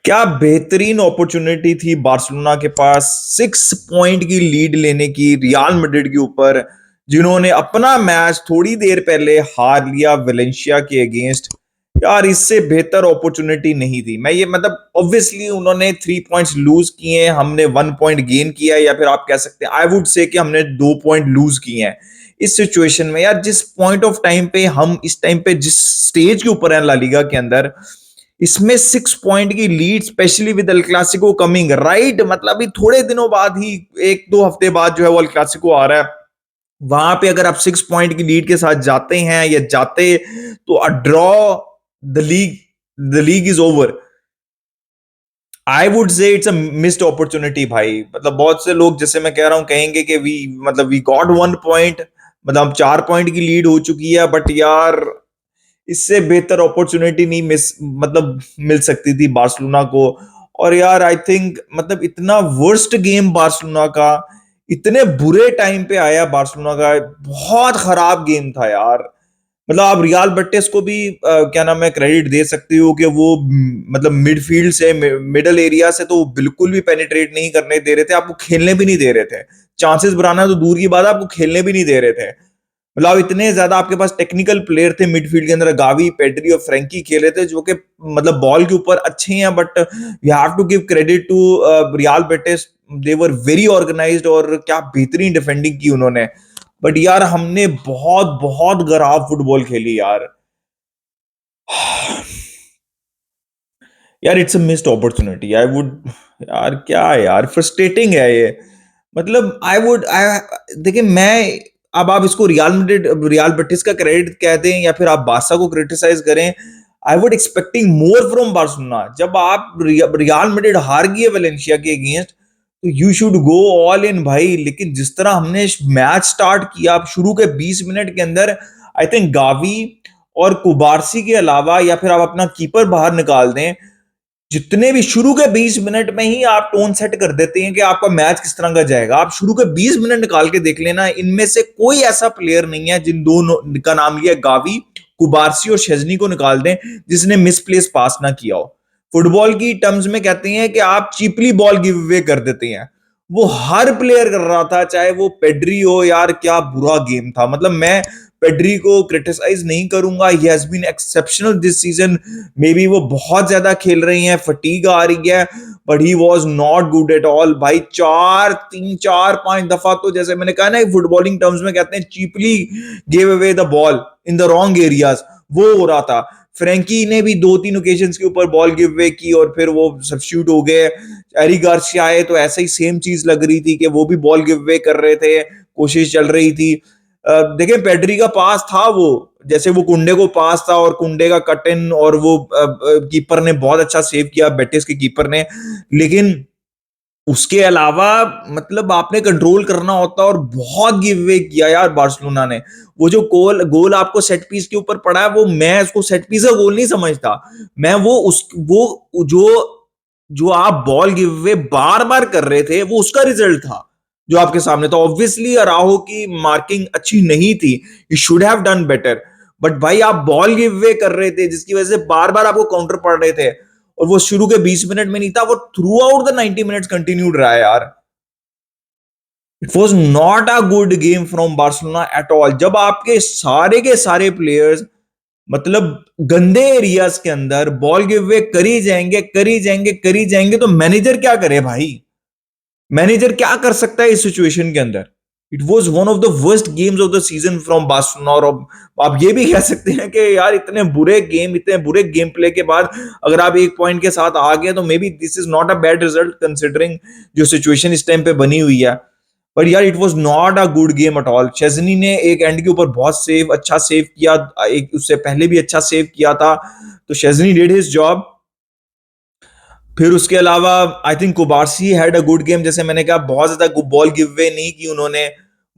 क्या बेहतरीन अपॉर्चुनिटी थी बार्सिलोना के पास 6 पॉइंट की लीड लेने की रियल मैड्रिड के ऊपर, जिन्होंने अपना मैच थोड़ी देर पहले हार लिया वेलेंशिया के अगेंस्ट। यार इससे बेहतर अपॉर्चुनिटी नहीं थी। मैं ये मतलब ऑब्वियसली उन्होंने 3 पॉइंट्स लूज किए हैं, हमने 1 पॉइंट गेन किया है, या फिर आप कह सकते हैं आई वुड से कि हमने 2 पॉइंट लूज किए हैं। इस सिचुएशन में यार जिस पॉइंट ऑफ टाइम पे हम इस टाइम पे जिस स्टेज के ऊपर है ला लीगा के अंदर, इसमें 6 पॉइंट की lead specially with El Clasico coming right, मतलब अभी थोड़े दिनों बाद ही, 1-2 हफ्ते बाद जो है वो अल क्लासिको आ रहा है। वहां पे अगर आप 6 पॉइंट की लीड के साथ जाते हैं या जाते तो a draw, the league is over. I would say it's a missed opportunity भाई। मतलब बहुत से लोग, जैसे मैं कह रहा हूं, कहेंगे कि वी गॉट 1 पॉइंट, मतलब 4 पॉइंट की लीड हो चुकी है, बट यार इससे बेहतर अपॉर्चुनिटी नहीं मिल सकती थी बार्सिलोना को। और यार आई थिंक मतलब इतना वर्स्ट गेम बार्सिलोना का, इतने बुरे टाइम पे आया बार्सिलोना का, बहुत खराब गेम था यार। मतलब आप रियाल बट्टेस को भी क्या नाम है क्रेडिट दे सकते हो कि वो मतलब मिडफील्ड से, मिडल एरिया से तो बिल्कुल भी पेनिट्रेट नहीं करने दे रहे थे, आपको खेलने भी नहीं दे रहे थे। चांसेस बनाना तो दूर की बात है, आपको खेलने भी नहीं दे रहे थे। मतलब इतने ज्यादा आपके पास टेक्निकल प्लेयर थे मिडफील्ड के अंदर, गावी, पेड्री और फ्रेंकी खेले थे, जो कि मतलब बॉल के ऊपर अच्छे हैं, but you have to give credit to Real Betis. They were very organised और क्या बेहतरीन डिफेंडिंग की उन्होंने। बट यार हमने बहुत बहुत खराब फुटबॉल खेली यार। यार it's a missed opportunity, I would. यार क्या है यार, फ्रस्ट्रेटिंग है ये। मतलब आई देखिए मैं, अब आप इसको रियल मैड्रिड, रियल बेटिस का क्रेडिट कह दें या फिर आप बारसा को क्रिटिसाइज करें, I would expecting more from Barcelona. जब आप रियल मैड्रिड हार गई है वेलेंशिया के अगेंस्ट, तो you should go all in भाई। लेकिन जिस तरह हमने मैच स्टार्ट किया, आप शुरू के 20 मिनट के अंदर, आई थिंक गावी और कुबारसी के अलावा, या फिर आप अपना कीपर बाहर निकाल दें, जितने भी शुरू के 20 मिनट में ही आप टोन सेट कर देते हैं कि आपका मैच किस तरह का जाएगा। आप शुरू के 20 मिनट निकाल के देख लेना, इनमें से कोई ऐसा प्लेयर नहीं है, जिन दोनों का नाम लिया गावी, कुबारसी और शेजनी को निकाल दें, जिसने मिसप्लेस पास ना किया हो। फुटबॉल की टर्म्स में कहते हैं कि आप चीपली बॉल गिव अवे कर देते हैं। वो हर प्लेयर कर रहा था, चाहे वो पेड्री हो। यार क्या बुरा गेम था। मतलब मैं पेड्री को क्रिटिसाइज नहीं करूंगा, he has been exceptional this season. Maybe वो बहुत ज्यादा खेल रही हैं, फटीग आ रही है, but he was not good at all भाई। 4 3 4 5 दफा तो, जैसे मैंने कहा ना, फुटबॉलिंग टर्म्स में कहते हैं, cheaply gave away the ball in the wrong areas, वो हो रहा था। फ्रेंकी ने भी 2 3 ओकेजन्स के ऊपर बॉल गिव अवे की और फिर वो सब्स्टिट्यूट हो गए। एरी गार्सिया आए तो ऐसा ही सेम चीज लग रही थी कि वो भी बॉल गिव अवे कर रहे थे, कोशिश चल रही थी। देखिए पेड्री का पास था वो, जैसे वो कुंडे को पास था, और कुंडे का कट इन, और वो कीपर ने बहुत अच्छा सेव किया, बेटिस के कीपर ने। लेकिन उसके अलावा मतलब आपने कंट्रोल करना होता, और बहुत गिव अवे किया यार बार्सिलोना ने। वो जो गोल गोल आपको सेट पीस के ऊपर पड़ा है, वो मैं उसको सेट पीस का गोल नहीं समझता। मैं वो जो आप बॉल गिव अवे बार बार कर रहे थे, वो उसका रिजल्ट था जो आपके सामने था। ऑब्वियसली अराहो की मार्किंग अच्छी नहीं थी, you should have done better. But भाई आप बॉल गिव अवे कर रहे थे, जिसकी वजह से बार बार आपको काउंटर पड़ रहे थे, और वो शुरू के 20 मिनट में नहीं था, वो through out the 90 minutes continued रहा है यार। It was not a good game from Barcelona at all. जब आपके सारे के सारे प्लेयर्स मतलब गंदे एरियाज के अंदर बॉल गिव अवे करी जाएंगे, करी जाएंगे, करी जाएंगे, तो मैनेजर क्या करे भाई? मैनेजर क्या कर सकता है इस सिचुएशन के अंदर? It was one of the worst games of the season from Barcelona. और आप ये भी कह सकते हैं कि यार इतने बुरे गेम प्ले के बाद अगर आप 1 पॉइंट के साथ आ गए, तो maybe this is not a bad result considering जो सिचुएशन इस टाइम पे बनी हुई है। पर यार it was not a good game at all. Szczesny ने एक एंड के ऊपर बहुत अच्छा सेव किया, एक उससे पहले भी अच्छा सेव किया था, तो शेजनी डिड हिज जॉब। फिर उसके अलावा I think कुबारसी had a good game, जैसे मैंने कहा बहुत ज्यादा बॉल गिव अवे नहीं की उन्होंने।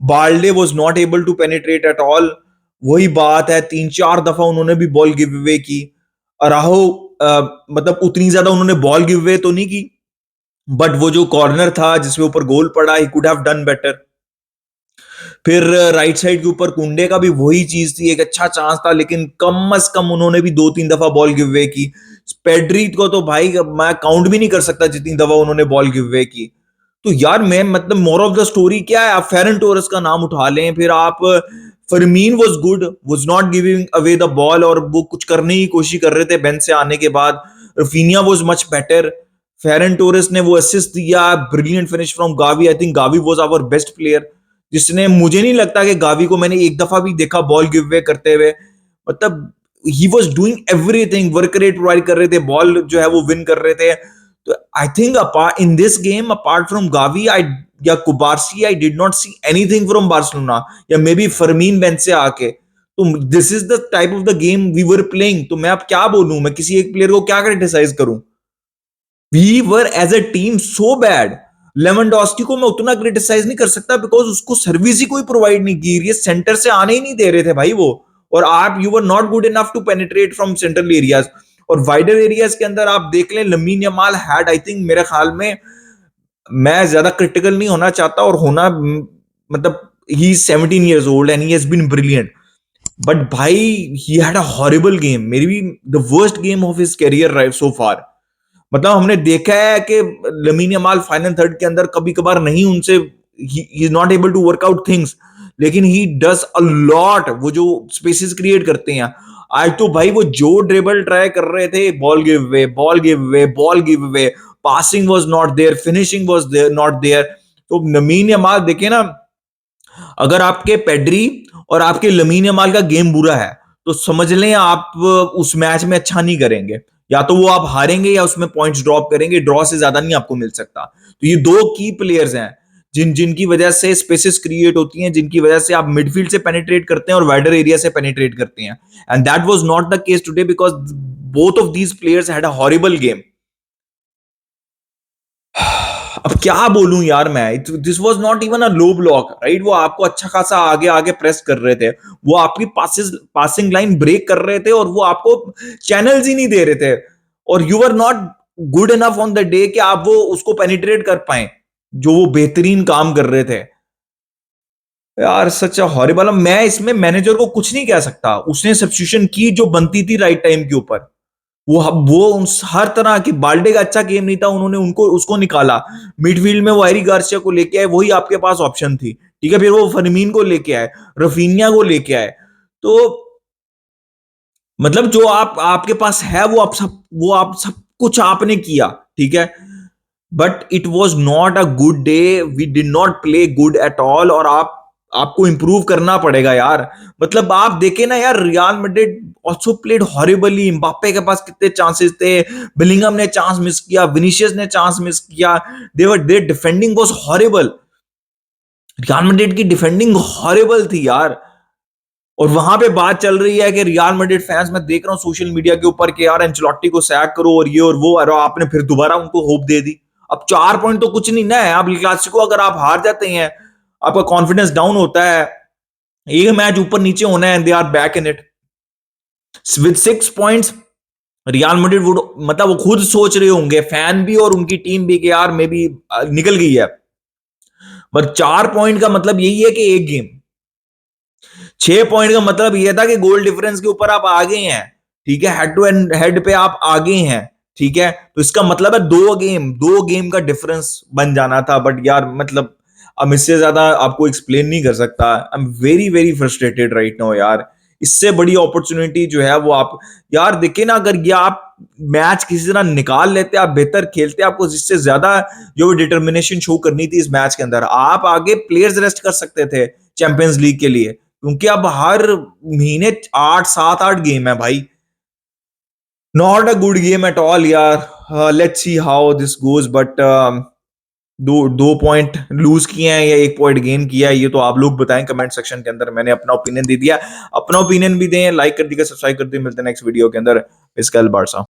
Balde was not able to penetrate at all. वही बात है, 3 4 दफा उन्होंने भी बॉल गिव अवे की। अराहो मतलब उतनी ज्यादा उन्होंने बॉल गिव अवे तो नहीं की, बट वो जो कॉर्नर था जिसमें ऊपर गोल पड़ा, he could have done better. फिर राइट साइड के ऊपर कुंडे का भी वही चीज थी, एक अच्छा चांस था लेकिन कम अज कम उन्होंने भी 2-3 दफा बॉल गिव अवे की। पेड्री को तो भाई मैं काउंट भी नहीं कर सकता जितनी दफा उन्होंने बॉल गिव अवे की। तो यार मैं मतलब मोर ऑफ द स्टोरी क्या है, आप फेरन टोरस का नाम उठा लें, फिर आप Fermin was good, was not giving away the ball और वो कुछ करने की कोशिश कर रहे थे बेंच से आने के बाद। Raphinha was much better. Ferran Torres ने वो असिस्ट दिया, brilliant finish from Gavi. I think Gavi was our best player, जिसने, मुझे नहीं लगता कि गावी को मैंने एक दफा भी देखा बॉल गिव अवे करते हुए। मतलब he was doing everything, work rate provide कर रहे थे, बॉल जो है वो विन कर रहे थे। तो I think apart in this game, apart from Gavi I या Cubarsi, I did not see anything from Barcelona, या मे बी फरमीन बेंच से आके। तो this is the type of the game we were playing. तो मैं अब क्या बोलूं, मैं किसी एक प्लेयर को क्या क्रिटिसाइज करूं? We were as a team so bad. Lewandowski को मैं उतना क्रिटिसाइज नहीं कर सकता बिकॉज उसको सर्विस ही कोई प्रोवाइड नहीं की, ये सेंटर से आने ही नहीं दे रहे थे भाई वो। और आप, you were not good enough to penetrate from central areas. और वाइडर एरियाज के अंदर आप देख लें, Lamine Yamal had, I think मेरे ख्याल में, मैं ज्यादा क्रिटिकल नहीं होना चाहता और होना, मतलब he is 17 years old and he has been brilliant, but भाई he had a horrible game, maybe the worst game of his career right so far. मतलब हमने देखा है कि लमीन यमाल फाइनल थर्ड के अंदर कभी कभार नहीं, उनसे he is not able to work out things, लेकिन ही डज अ लॉट, वो जो स्पेसेस क्रिएट करते हैं। आज तो भाई वो जो ड्रिबल ट्राई कर रहे थे, ball give away, ball give away, ball give away, passing was not there, finishing was there not there. तो लमीन यमाल देखे ना, अगर आपके पेड्री और आपके लमीन यमाल का गेम बुरा है तो समझ लें आप उस मैच में अच्छा नहीं करेंगे, या तो वो आप हारेंगे या उसमें पॉइंट्स ड्रॉप करेंगे, ड्रॉ से ज्यादा नहीं आपको मिल सकता। तो ये दो की प्लेयर्स हैं जिनकी वजह से स्पेसेस क्रिएट होती हैं, जिनकी वजह से आप मिडफील्ड से पेनिट्रेट करते हैं और वाइडर एरिया से पेनिट्रेट करते हैं। And that was not the case today because both of these players had a horrible game. अब क्या बोलूं यार मैं, this was not even a low block right, वो आपको अच्छा खासा आगे आगे प्रेस कर रहे थे, वो आपकी पासिंग लाइन ब्रेक कर रहे थे और वो आपको चैनल्स ही नहीं दे रहे थे। और you are not good enough on the day कि आप वो उसको पेनिट्रेट कर पाए जो वो बेहतरीन काम कर रहे थे। यार सच हॉरिबल। मैं इसमें मैनेजर को कुछ नहीं कह सकता, उसने सब्स्टिट्यूशन की जो बनती थी राइट टाइम के ऊपर। वो हर तरह की, बाल्डे का अच्छा गेम नहीं था, उन्होंने उनको उसको निकाला। मिडफील्ड में वो एरी गार्सिया को लेके आए, वही आपके पास ऑप्शन थी, ठीक है। फिर वो फरमीन को लेके आए, रफीनिया को लेके आए। तो मतलब जो आपके पास है वो आप सब कुछ आपने किया, ठीक है। But it was not a good day, we did not play good at all. और आपको इंप्रूव करना पड़ेगा यार। मतलब आप देखे ना यार, Real Madrid also played horribly. Mbappe के पास कितने चांसेस थे, बिलिंगम ने चांस मिस किया, विनीशियस ने चांस मिस किया, their defending was horrible. Real Madrid की डिफेंडिंग हॉरिबल थी यार। और वहां पे बात चल रही है कि रियल मैड्रिड फैंस, मैं देख रहा हूं सोशल मीडिया के ऊपर कि यार एंचेलोट्टी को सैक करो और ये और वो, और आपने फिर दोबारा उनको होप दे दी। अब 4 पॉइंट तो कुछ नहीं ना है। अब क्लासिको अगर आप हार जाते हैं, आपका कॉन्फिडेंस डाउन होता है, एक मैच ऊपर नीचे होना है, they are back in it with 6 points. Real Madrid would, मतलब वो खुद सोच रहे होंगे फैन भी और उनकी टीम भी कि यार मे बी निकल गई है। पर 4 पॉइंट का मतलब यही है कि एक गेम, 6 पॉइंट का मतलब यह था कि गोल डिफरेंस के ऊपर आप आगे हैं, ठीक है। हेड टू हेड पे आप आगे हैं, ठीक है। तो इसका मतलब है 2 गेम का डिफरेंस बन जाना था। बट यार मतलब अब इससे ज्यादा आपको एक्सप्लेन नहीं कर सकता। I am very very frustrated right now यार। इससे बड़ी अपॉर्चुनिटी जो है वो आप, यार देखे ना, अगर ये आप मैच किसी तरह निकाल लेते, आप बेहतर खेलते, आपको जिससे ज्यादा जो डिटर्मिनेशन शो करनी थी इस मैच के अंदर, आप आगे प्लेयर्स रेस्ट कर सकते थे चैंपियंस लीग के लिए। क्योंकि अब हर महीने 8 7 8 गेम है भाई। Not a good game at all यार। Let's see how this goes. But दो पॉइंट लूज किए हैं या 1 पॉइंट गेन किया है, ये तो आप लोग बताएं कमेंट सेक्शन के अंदर। मैंने अपना ओपिनियन दे दिया, अपना ओपिनियन भी दें, लाइक कर दिया, सब्सक्राइब कर दिया। मिलते हैं नेक्स्ट वीडियो के अंदर। इसका बारसा।